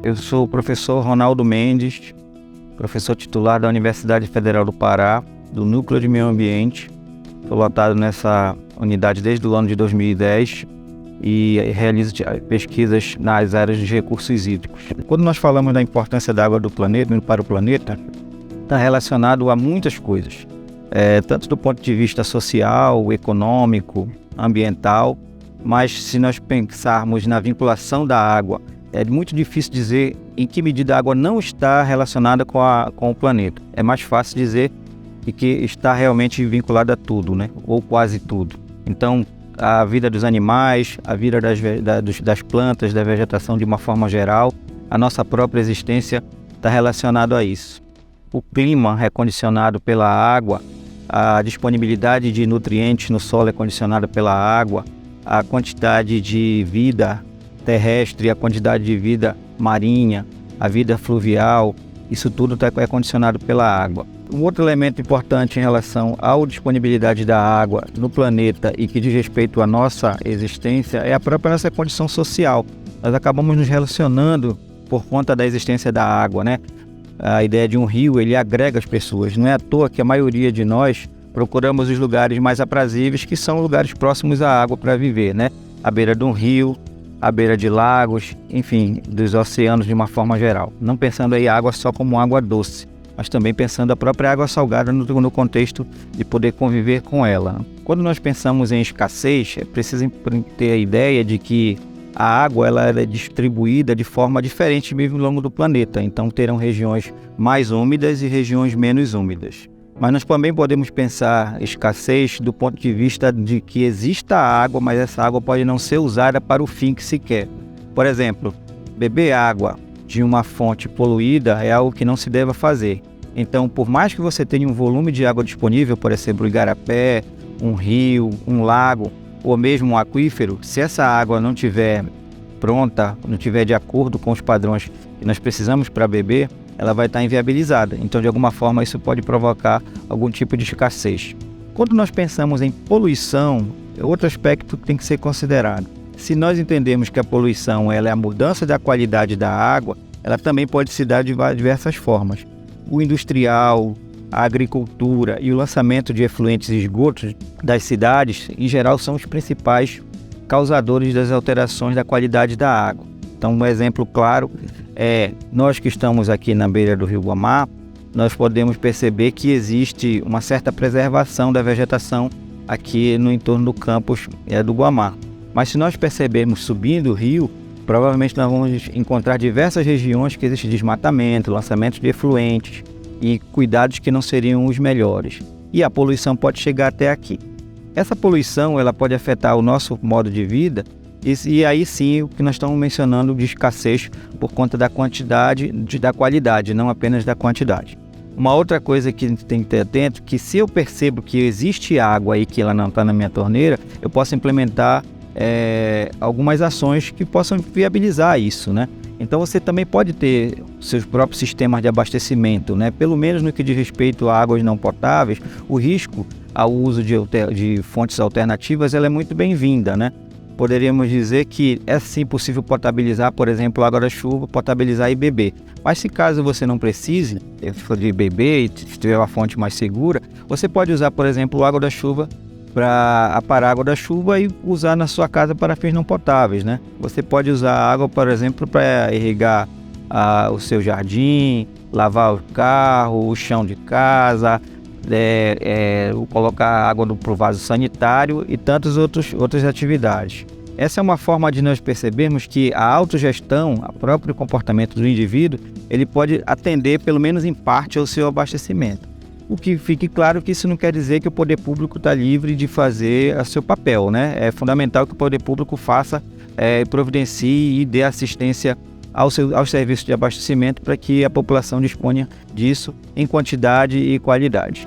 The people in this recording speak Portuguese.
Eu sou o professor Ronaldo Mendes, professor titular da Universidade Federal do Pará, do Núcleo de Meio Ambiente. Estou lotado nessa unidade desde o ano de 2010 e realizo pesquisas nas áreas de recursos hídricos. Quando nós falamos da importância da água do planeta para o planeta, está relacionado a muitas coisas, tanto do ponto de vista social, econômico, ambiental, mas se nós pensarmos na vinculação da água, é muito difícil dizer em que medida a água não está relacionada com o planeta. É mais fácil dizer que está realmente vinculada a tudo, né? Ou quase tudo. Então, a vida dos animais, a vida das plantas, da vegetação de uma forma geral, a nossa própria existência está relacionada a isso. O clima é condicionado pela água, a disponibilidade de nutrientes no solo é condicionada pela água, a quantidade de vida terrestre, a quantidade de vida marinha, a vida fluvial, isso tudo é condicionado pela água. Um outro elemento importante em relação à disponibilidade da água no planeta e que diz respeito à nossa existência é a própria nossa condição social. Nós acabamos nos relacionando por conta da existência da água, né? A ideia de um rio, ele agrega as pessoas. Não é à toa que a maioria de nós procuramos os lugares mais aprazíveis, que são lugares próximos à água para viver, né? À beira de um rio, à beira de lagos, enfim, dos oceanos de uma forma geral. Não pensando aí a água só como água doce, mas também pensando a própria água salgada no contexto de poder conviver com ela. Quando nós pensamos em escassez, é preciso ter a ideia de que a água ela é distribuída de forma diferente mesmo ao longo do planeta. Então terão regiões mais úmidas e regiões menos úmidas. Mas nós também podemos pensar escassez do ponto de vista de que exista água, mas essa água pode não ser usada para o fim que se quer. Por exemplo, beber água de uma fonte poluída é algo que não se deva fazer. Então, por mais que você tenha um volume de água disponível, por exemplo, um igarapé, um rio, um lago ou mesmo um aquífero, se essa água não estiver pronta, não estiver de acordo com os padrões que nós precisamos para beber, ela vai estar inviabilizada. Então, de alguma forma, isso pode provocar algum tipo de escassez. Quando nós pensamos em poluição, é outro aspecto que tem que ser considerado. Se nós entendemos que a poluição ela é a mudança da qualidade da água, ela também pode se dar de diversas formas. O industrial, a agricultura e o lançamento de efluentes e esgotos das cidades, em geral, são os principais causadores das alterações da qualidade da água. Então, um exemplo claro é nós que estamos aqui na beira do Rio Guamá, nós podemos perceber que existe uma certa preservação da vegetação aqui no entorno do campus do Guamá. Mas se nós percebermos subindo o rio, provavelmente nós vamos encontrar diversas regiões que existe desmatamento, lançamento de efluentes e cuidados que não seriam os melhores. E a poluição pode chegar até aqui. Essa poluição ela pode afetar o nosso modo de vida e aí sim o que nós estamos mencionando de escassez por conta da quantidade e da qualidade, não apenas da quantidade. Uma outra coisa que a gente tem que ter atento, que se eu percebo que existe água aí que ela não está na minha torneira, eu posso implementar algumas ações que possam viabilizar isso, né? Então você também pode ter seus próprios sistemas de abastecimento, né? Pelo menos no que diz respeito a águas não potáveis, o risco ao uso de fontes alternativas ela é muito bem-vinda, né? Poderíamos dizer que é sim possível potabilizar, por exemplo, água da chuva, potabilizar e beber. Mas se caso você não precise de beber e tiver uma fonte mais segura, você pode usar, por exemplo, água da chuva para aparar a água da chuva e usar na sua casa para fins não potáveis, né? Você pode usar água, por exemplo, para irrigar o seu jardim, lavar o carro, o chão de casa, colocar água para o vaso sanitário e tantas outras atividades. Essa é uma forma de nós percebermos que a autogestão, o próprio comportamento do indivíduo, ele pode atender pelo menos em parte ao seu abastecimento. O que fique claro que isso não quer dizer que o poder público está livre de fazer o seu papel, né? É fundamental que o poder público faça, providencie e dê assistência aos serviços de abastecimento para que a população disponha disso em quantidade e qualidade.